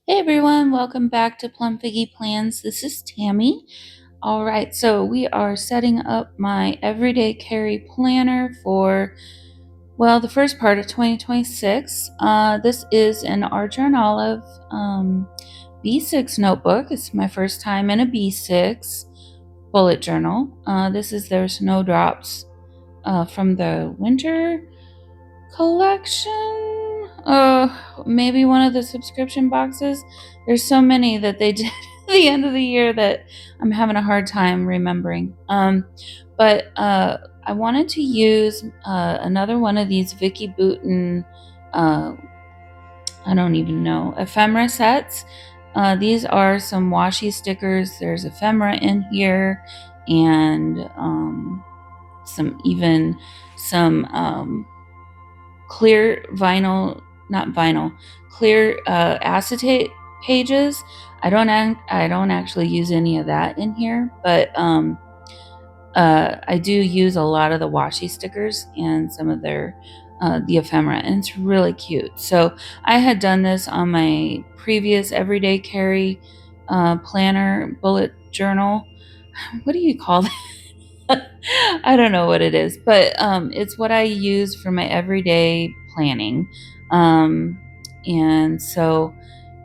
Hey everyone, welcome back to PlumFiggy Plans. This is Tammy. All right, so we are setting up my everyday carry planner for, the first part of 2026. This is an Archer and Olive B6 notebook. It's my first time in a B6 bullet journal. This is their Snowdrops from the winter collection. Maybe one of the subscription boxes. There's so many that they did at the end of the year that I'm having a hard time remembering. But I wanted to use another one of these Vicky Bouton, I don't even know, ephemera sets. These are some washi stickers. There's ephemera in here, and some clear vinyl, not vinyl, clear acetate pages. I don't actually use any of that in here, but I do use a lot of the washi stickers and some of their the ephemera, and it's really cute. So I had done this on my previous everyday carry planner bullet journal. What do you call that? I don't know what it is, but it's what I use for my everyday planning. Um, and so,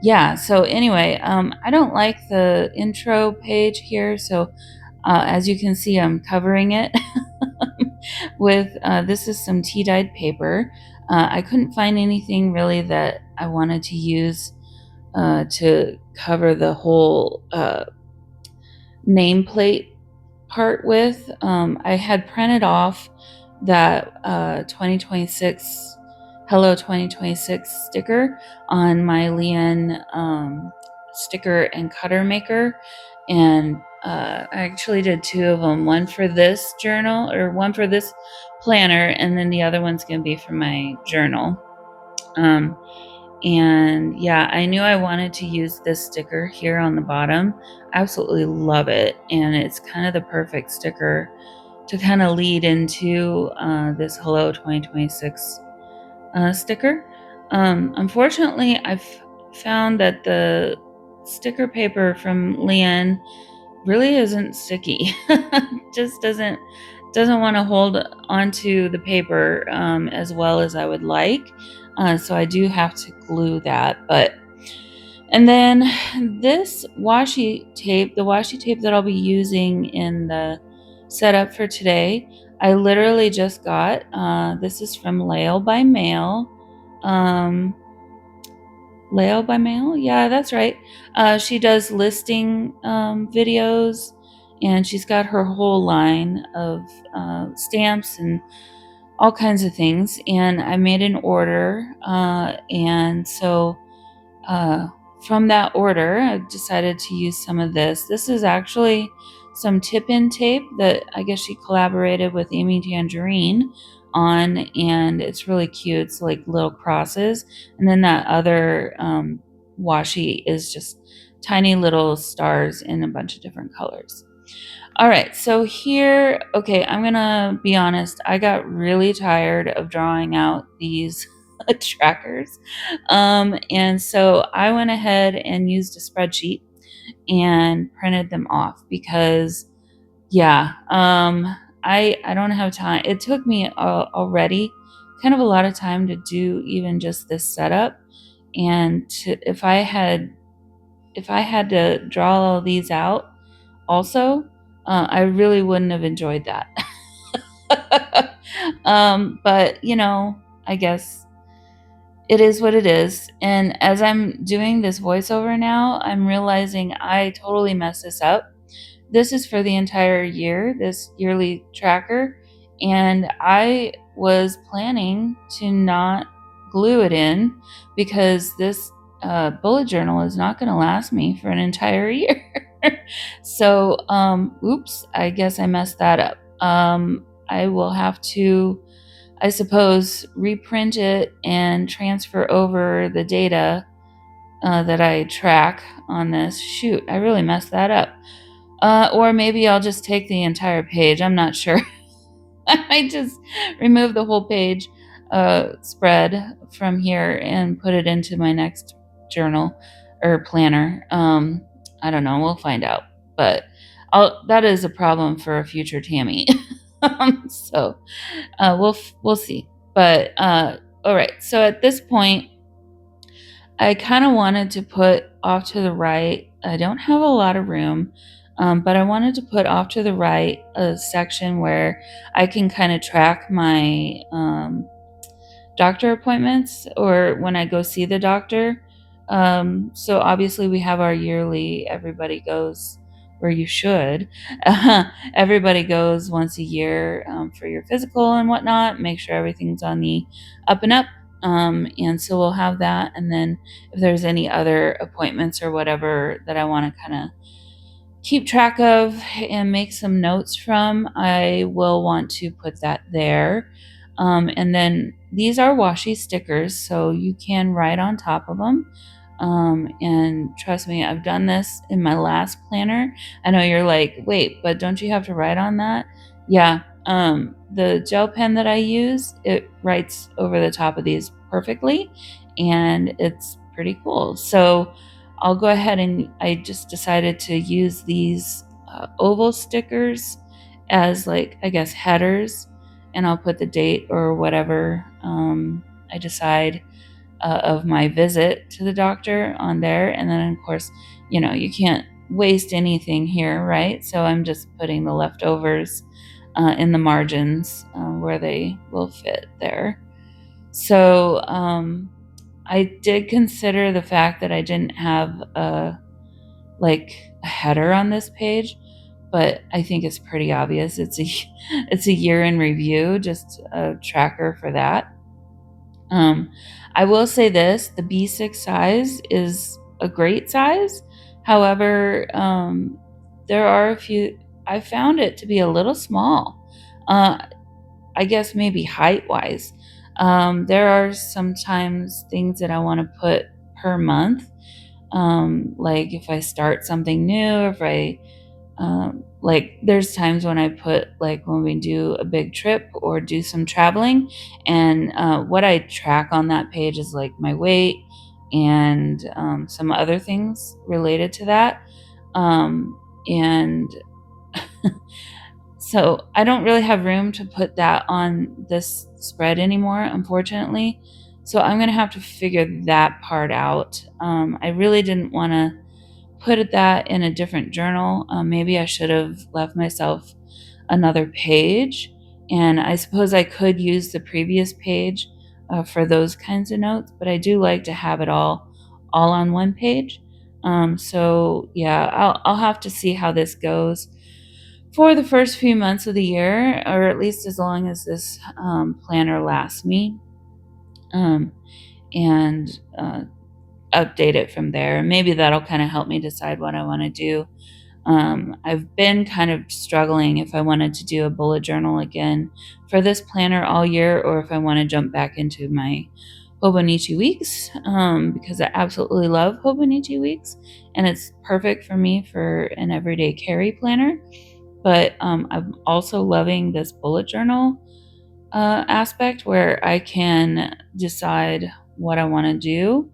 yeah, so anyway, I don't like the intro page here. So, as you can see, I'm covering it with this is some tea dyed paper. I couldn't find anything really that I wanted to use to cover the whole nameplate part with. I had printed off that 2026 Hello 2026 sticker on my Lian sticker and cutter maker, and I actually did two of them, one for this journal or one for this planner, and then the other one's going to be for my journal. And yeah, I knew I wanted to use this sticker here on the bottom. I absolutely love it. And it's kind of the perfect sticker to kind of lead into this Hello 2026 sticker. Unfortunately, I've found that the sticker paper from Lian really isn't sticky. Just doesn't want to hold onto the paper as well as I would like. So I do have to glue that. And then this washi tape, the washi tape that I'll be using in the setup for today, I literally just got. This is from Lail by Mail. Lail by Mail? Yeah, that's right. She does listing videos, and she's got her whole line of stamps and all kinds of things. And I made an order, and so from that order, I decided to use some of this. This is actually some tip-in tape that I guess she collaborated with Amy Tangerine on, and it's really cute. It's like little crosses, and then that other washi is just tiny little stars in a bunch of different colors. All right, so here, okay, I'm gonna be honest, I got really tired of drawing out these trackers. And so I went ahead and used a spreadsheet and printed them off because, yeah, I don't have time. It took me already kind of a lot of time to do even just this setup. And if I had to draw all these out also, I really wouldn't have enjoyed that. But I guess it is what it is. And as I'm doing this voiceover now, I'm realizing I totally messed this up. This is for the entire year, this yearly tracker, and I was planning to not glue it in because this bullet journal is not going to last me for an entire year. So, oops, I guess I messed that up. I will have to, I suppose, reprint it and transfer over the data that I track on this. Shoot, I really messed that up. Or maybe I'll just take the entire page. I'm not sure. I might just remove the whole page spread from here and put it into my next journal or planner. I don't know. We'll find out. But that is a problem for a future Tammy. So we'll see. But all right. So at this point, I kind of wanted to put off to the right. I don't have a lot of room, but I wanted to put off to the right a section where I can kind of track my doctor appointments or when I go see the doctor. So obviously we have our yearly, everybody goes where you should. Everybody goes once a year for your physical and whatnot, make sure everything's on the up and up. And so we'll have that. And then if there's any other appointments or whatever that I want to kind of keep track of and make some notes from, I will want to put that there. And then these are washi stickers, so you can write on top of them. And trust me, I've done this in my last planner. I know you're like, wait, but don't you have to write on that? Yeah. The gel pen that I use, it writes over the top of these perfectly, and it's pretty cool. So I'll go ahead and I just decided to use these oval stickers as, like, I guess, headers, and I'll put the date or whatever I decide of my visit to the doctor on there. And then, of course, you can't waste anything here, right? So I'm just putting the leftovers in the margins where they will fit there. So I did consider the fact that I didn't have a header on this page, but I think it's pretty obvious. It's a year in review, just a tracker for that. I will say this: the B6 size is a great size. However, there are a few. I found it to be a little small. I guess maybe height wise. There are sometimes things that I want to put per month. Like if I start something new, if I there's times when I put, like, when we do a big trip or do some traveling, and what I track on that page is like my weight and some other things related to that. And so I don't really have room to put that on this spread anymore, unfortunately. So I'm going to have to figure that part out. I really didn't want to put that in a different journal. Maybe I should have left myself another page. And I suppose I could use the previous page for those kinds of notes, but I do like to have it all on one page. So yeah, I'll have to see how this goes for the first few months of the year, or at least as long as this planner lasts me, and update it from there. Maybe that'll kind of help me decide what I want to do. I've been kind of struggling if I wanted to do a bullet journal again for this planner all year, or if I want to jump back into my Hobonichi weeks, because I absolutely love Hobonichi weeks, and it's perfect for me for an everyday carry planner. But I'm also loving this bullet journal aspect where I can decide what I want to do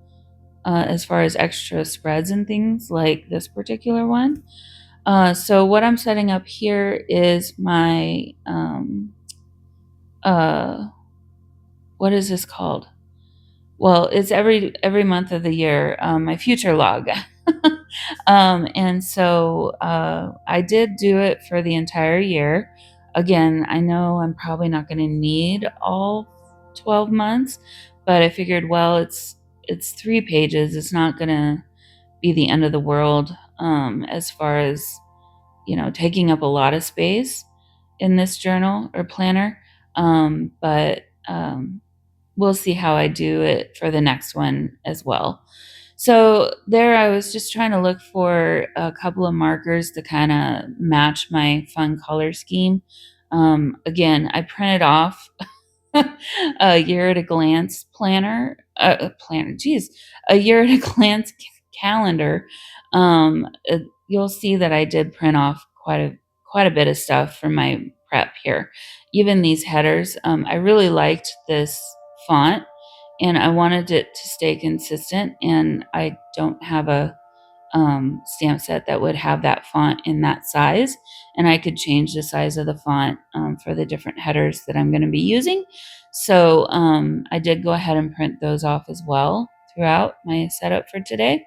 as far as extra spreads and things like this particular one. So what I'm setting up here is my, what is this called? Well, it's every month of the year, my future log. And so I did do it for the entire year. Again, I know I'm probably not going to need all 12 months, but I figured, well, it's 3 pages. It's not going to be the end of the world as far as, taking up a lot of space in this journal or planner. But we'll see how I do it for the next one as well. So there I was just trying to look for a couple of markers to kind of match my fun color scheme. Again, I printed off a year at a glance a year at a glance calendar. You'll see that I did print off quite a bit of stuff for my prep here. Even these headers, I really liked this font. and I wanted it to stay consistent, and I don't have a stamp set that would have that font in that size, and I could change the size of the font for the different headers that I'm going to be using. So I did go ahead and print those off as well throughout my setup for today.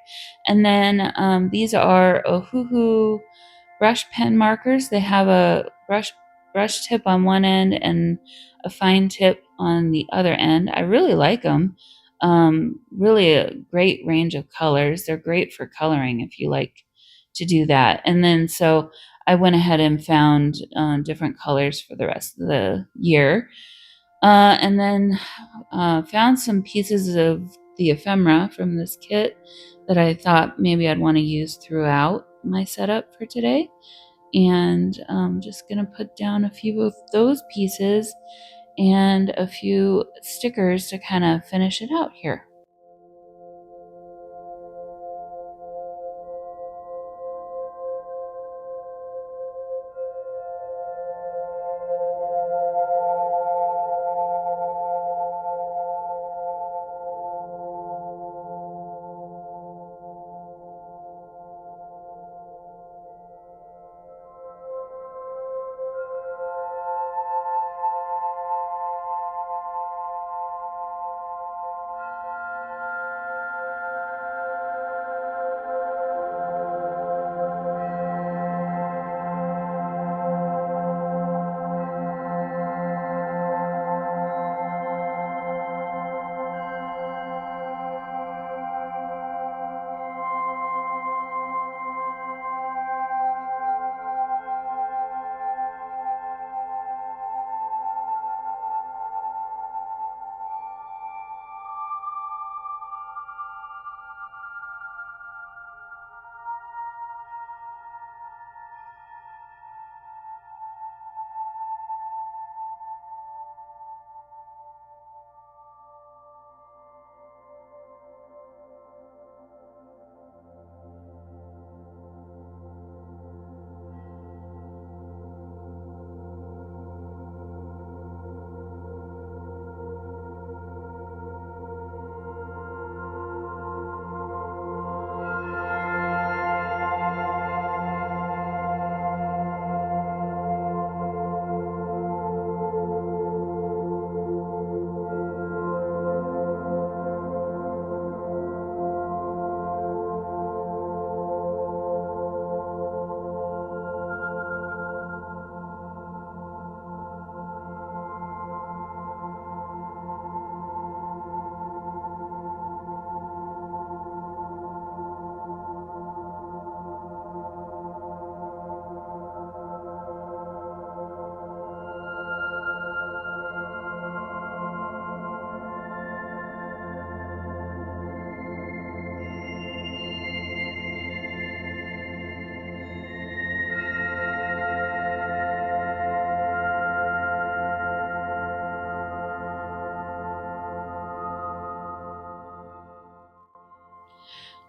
And then these are Ohuhu brush pen markers. They have a brush tip on one end and a fine tip on the other end. I really like them. Really a great range of colors. They're great for coloring if you like to do that. And then so I went ahead and found different colors for the rest of the year. And then found some pieces of the ephemera from this kit that I thought maybe I'd want to use throughout my setup for today. And I'm just going to put down a few of those pieces and a few stickers to kind of finish it out here.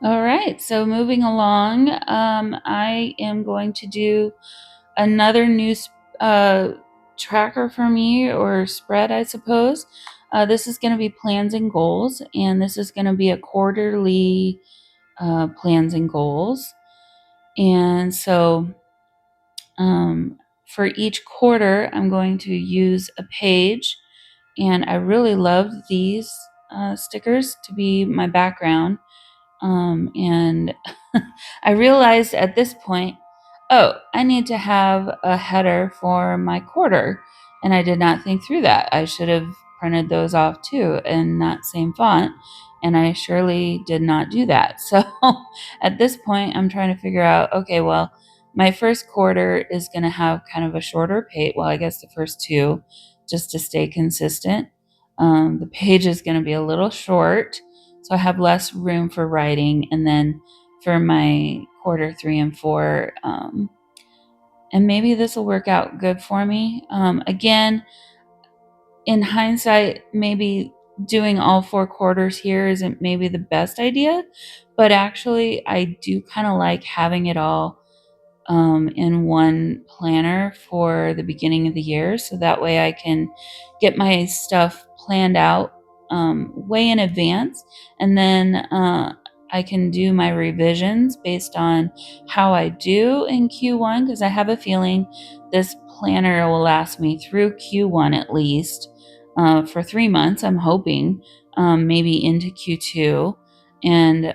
All right, so moving along, I am going to do another new tracker for me, or spread, I suppose. This is going to be plans and goals, and this is going to be a quarterly plans and goals. And so for each quarter, I'm going to use a page, and I really love these stickers to be my background. And I realized at this point, oh, I need to have a header for my quarter. And I did not think through that. I should have printed those off too in that same font. And I surely did not do that. So at this point, I'm trying to figure out, okay, well, my first quarter is going to have kind of a shorter page. Well, I guess the first two, just to stay consistent. The page is going to be a little short, so I have less room for writing. And then for my quarter 3 and 4, and maybe this will work out good for me. Again, in hindsight, maybe doing all 4 quarters here isn't maybe the best idea, but actually I do kind of like having it all in one planner for the beginning of the year, so that way I can get my stuff planned out way in advance, and then I can do my revisions based on how I do in Q1, because I have a feeling this planner will last me through Q1 at least, for 3 months. I'm hoping, maybe into Q2. And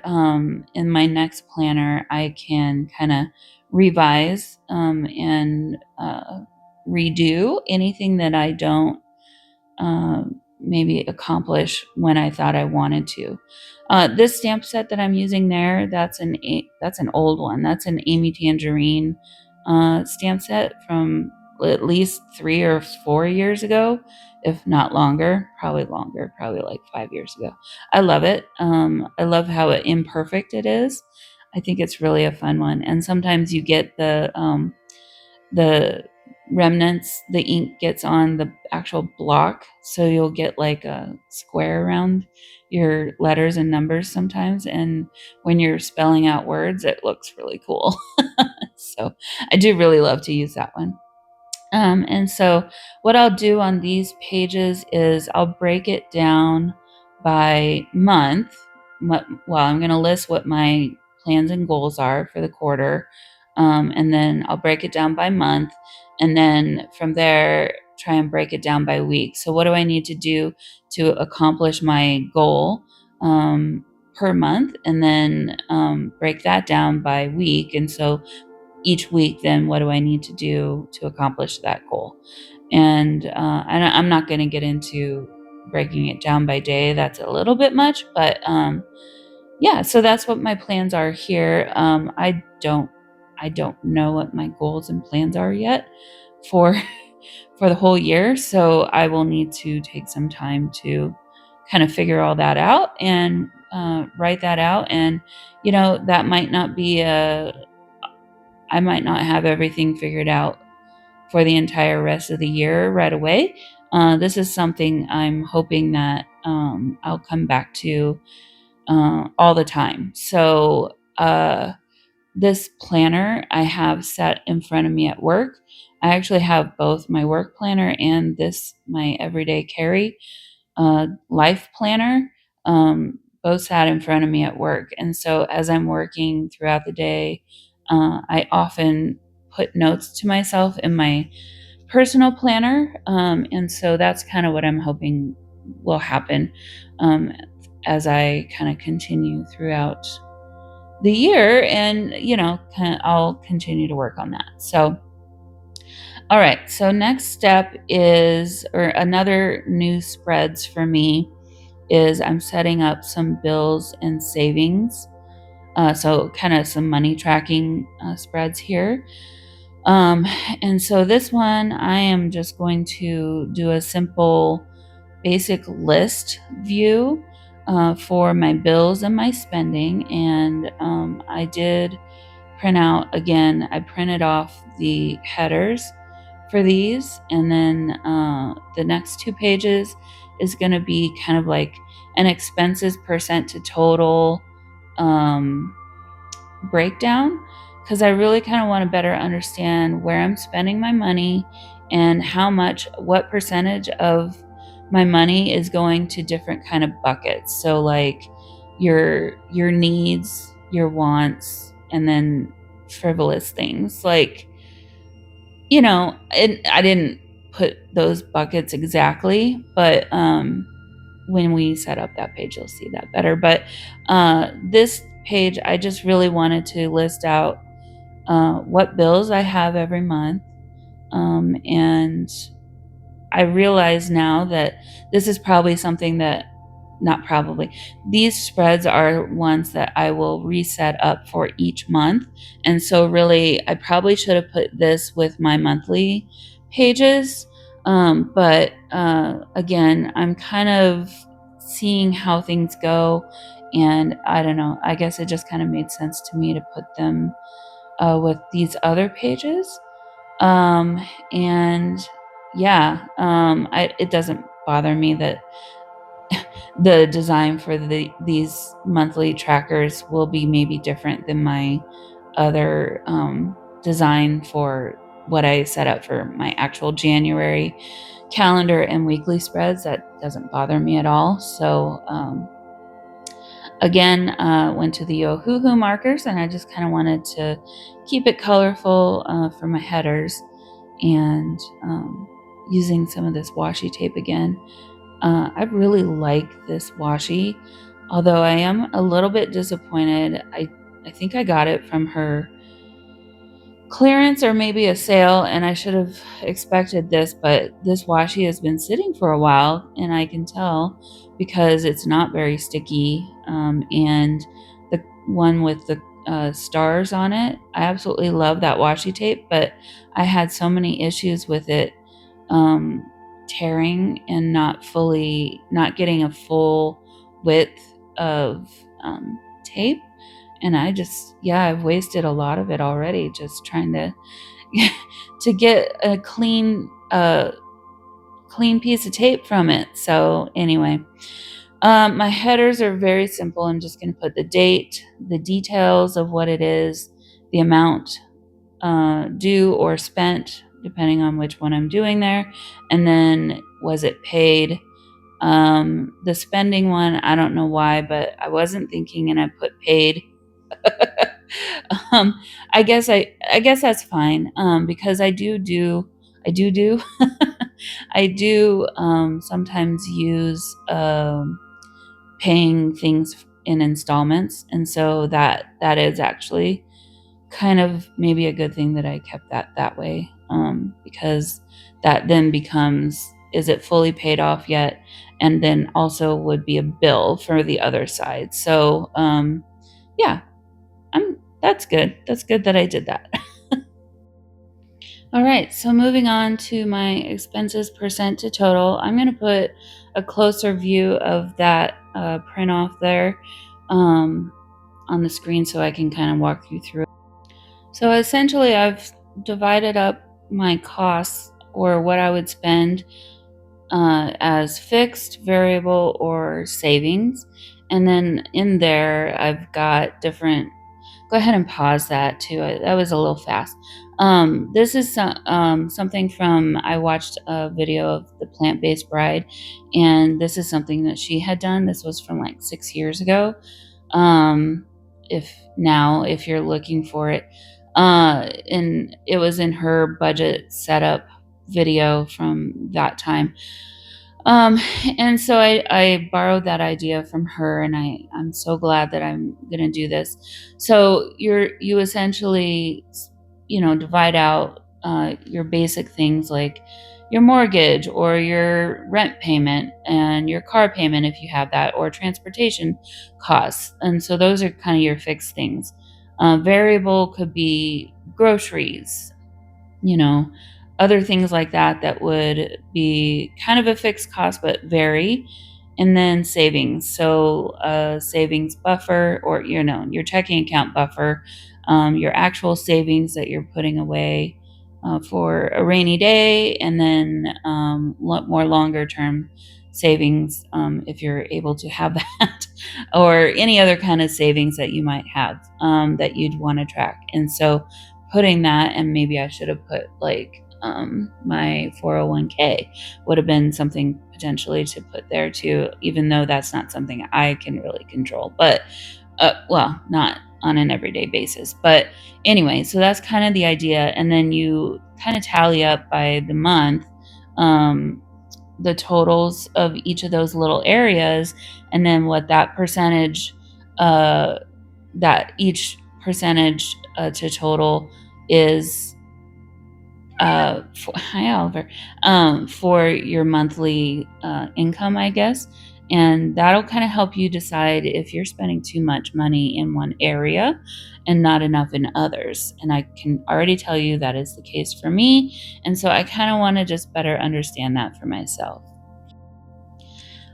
in my next planner, I can kind of revise and redo anything that I don't maybe accomplish when I thought I wanted to. This stamp set that I'm using there, that's an old one. That's an Amy Tangerine stamp set from at least 3 or 4 years ago, if not longer. Probably like 5 years ago. I love it. I love how imperfect it is. I think it's really a fun one. And sometimes you get the remnants, the ink gets on the actual block, so you'll get like a square around your letters and numbers sometimes, and when you're spelling out words, it looks really cool. So I do really love to use that one. And so what I'll do on these pages is I'll break it down by month. Well, I'm going to list what my plans and goals are for the quarter. And then I'll break it down by month. And then from there, try and break it down by week. So what do I need to do to accomplish my goal per month? And then break that down by week. And so each week, then what do I need to do to accomplish that goal? And I'm not going to get into breaking it down by day. That's a little bit much, but yeah. So that's what my plans are here. I don't know what my goals and plans are yet for for the whole year. So I will need to take some time to kind of figure all that out and write that out. And that might not be I might not have everything figured out for the entire rest of the year right away. This is something I'm hoping that I'll come back to all the time. So this planner I have set in front of me at work. I actually have both my work planner and my everyday carry life planner, both sat in front of me at work. And so as I'm working throughout the day, I often put notes to myself in my personal planner. And so that's kind of what I'm hoping will happen as I kind of continue throughout the year. And, I'll continue to work on that. So, all right. So next step or another new spreads for me is I'm setting up some bills and savings. So kind of some money tracking spreads here. And so this one, I am just going to do a simple basic list view for my bills and my spending. And I did I printed off the headers for these. And then the next 2 pages is going to be kind of like an expenses percent to total breakdown, because I really kind of want to better understand where I'm spending my money and what percentage of my money is going to different kind of buckets. So like your needs, your wants, and then frivolous things. Like, I didn't put those buckets exactly, but when we set up that page, you'll see that better. But this page, I just really wanted to list out what bills I have every month. And I realize now that this is probably something that, not probably, these spreads are ones that I will reset up for each month. And so really, I probably should have put this with my monthly pages. But again, I'm kind of seeing how things go. And I don't know, I guess it just kind of made sense to me to put them with these other pages. And yeah, it doesn't bother me that the design for these monthly trackers will be maybe different than my other design for what I set up for my actual January calendar and weekly spreads. That doesn't bother me at all. So again, went to the Ohuhu markers, and I just kind of wanted to keep it colorful for my headers, and using some of this washi tape again. I really like this washi, although I am a little bit disappointed. I think I got it from her clearance or maybe a sale, and I should have expected this, but this washi has been sitting for a while, and I can tell because it's not very sticky. And the one with the stars on it, I absolutely love that washi tape, but I had so many issues with it tearing and not getting a full width of tape. And I've wasted a lot of it already just trying to to get a clean piece of tape from it. So anyway, my headers are very simple. I'm just going to put the date, the details of what it is, the amount due or spent, depending on which one I'm doing there, and then was it paid. The spending one, I don't know why, but I wasn't thinking, and I put paid. I guess that's fine. Because I do I do sometimes use paying things in installments, and so that is actually kind of maybe a good thing that I kept that way, because that then becomes, is it fully paid off yet? And then also would be a bill for the other side. So yeah, that's good. That's good that I did that. All right, so moving on to my expenses percent to total, I'm going to put a closer view of that print off there on the screen so I can kind of walk you through it. So essentially, I've divided up my costs, or what I would spend, as fixed, variable, or savings. And then in there, I've got different. Go ahead and pause that too. That was a little fast. This is something from, I watched a video of the Plant-Based Bride, and this is something that she had done. This was from like 6 years ago. If you're looking for it, and it was in her budget setup video from that time. And so I borrowed that idea from her, and I'm so glad that I'm going to do this. So you essentially, divide out your basic things like your mortgage or your rent payment and your car payment if you have that, or transportation costs. And so those are kind of your fixed things. Variable could be groceries, other things like that would be kind of a fixed cost but vary. And then savings. So savings buffer, or your checking account buffer, your actual savings that you're putting away for a rainy day, and then more longer term savings, if you're able to have that, or any other kind of savings that you might have that you'd want to track. And so putting that, and maybe I should have put like my 401k would have been something potentially to put there too, even though that's not something I can really control, but not on an everyday basis. But anyway, so that's kind of the idea. And then you kind of tally up by the month the totals of each of those little areas, and then what that percentage, that each percentage to total is hi Oliver, for your monthly income, I guess. And that'll kind of help you decide if you're spending too much money in one area and not enough in others. And I can already tell you that is the case for me. And so I kind of want to just better understand that for myself.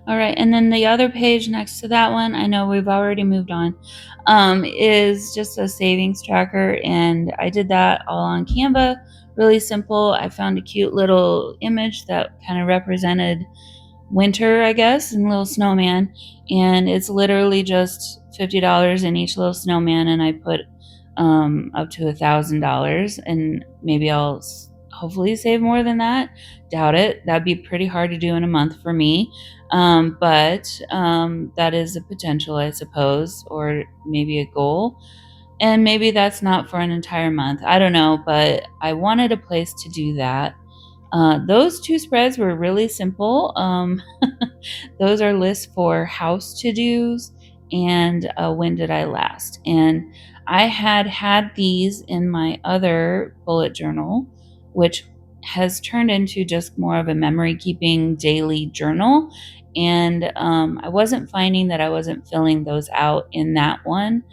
All right, and then the other page next to that one, I know we've already moved on, is just a savings tracker, and I did that all on Canva. Really simple. I found a cute little image that kind of represented winter, I guess, and a little snowman, and it's literally just $50 in each little snowman, and I put up to $1,000, and maybe I'll hopefully save more than that. Doubt it. That'd be pretty hard to do in a month for me. But that is a potential, I suppose, or maybe a goal. And maybe that's not for an entire month. I don't know, but I wanted a place to do that. Those two spreads were really simple. Those are lists for house to-dos and when did I last. And I had these in my other bullet journal, which has turned into just more of a memory keeping daily journal. And I wasn't finding that I wasn't filling those out in that one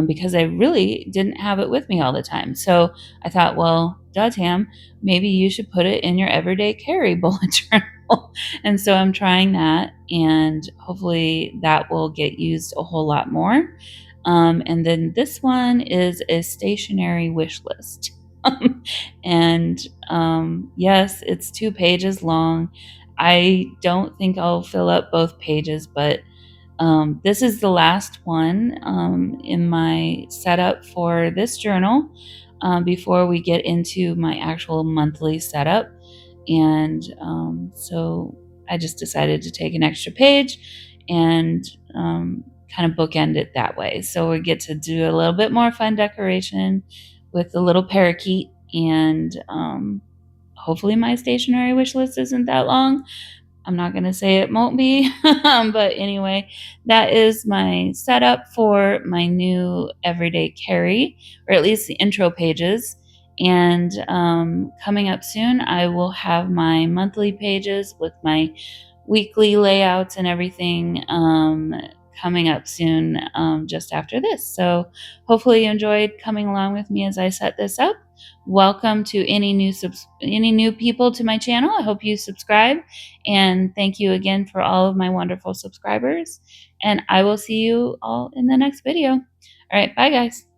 because I really didn't have it with me all the time. So I thought, well, duh, Tam, maybe you should put it in your everyday carry bullet journal. And so I'm trying that, and hopefully that will get used a whole lot more. And then this one is a stationery wish list. And yes, it's 2 pages long. I don't think I'll fill up both pages, but this is the last one in my setup for this journal before we get into my actual monthly setup. And so I just decided to take an extra page and kind of bookend it that way. So we get to do a little bit more fun decoration with the little parakeet, and hopefully my stationery wish list isn't that long. I'm not going to say it won't be, but anyway, that is my setup for my new everyday carry, or at least the intro pages. And coming up soon, I will have my monthly pages with my weekly layouts and everything coming up soon just after this. So hopefully you enjoyed coming along with me as I set this up. Welcome to any new people to my channel. I hope you subscribe, and thank you again for all of my wonderful subscribers. And I will see you all in the next video. All right, bye guys.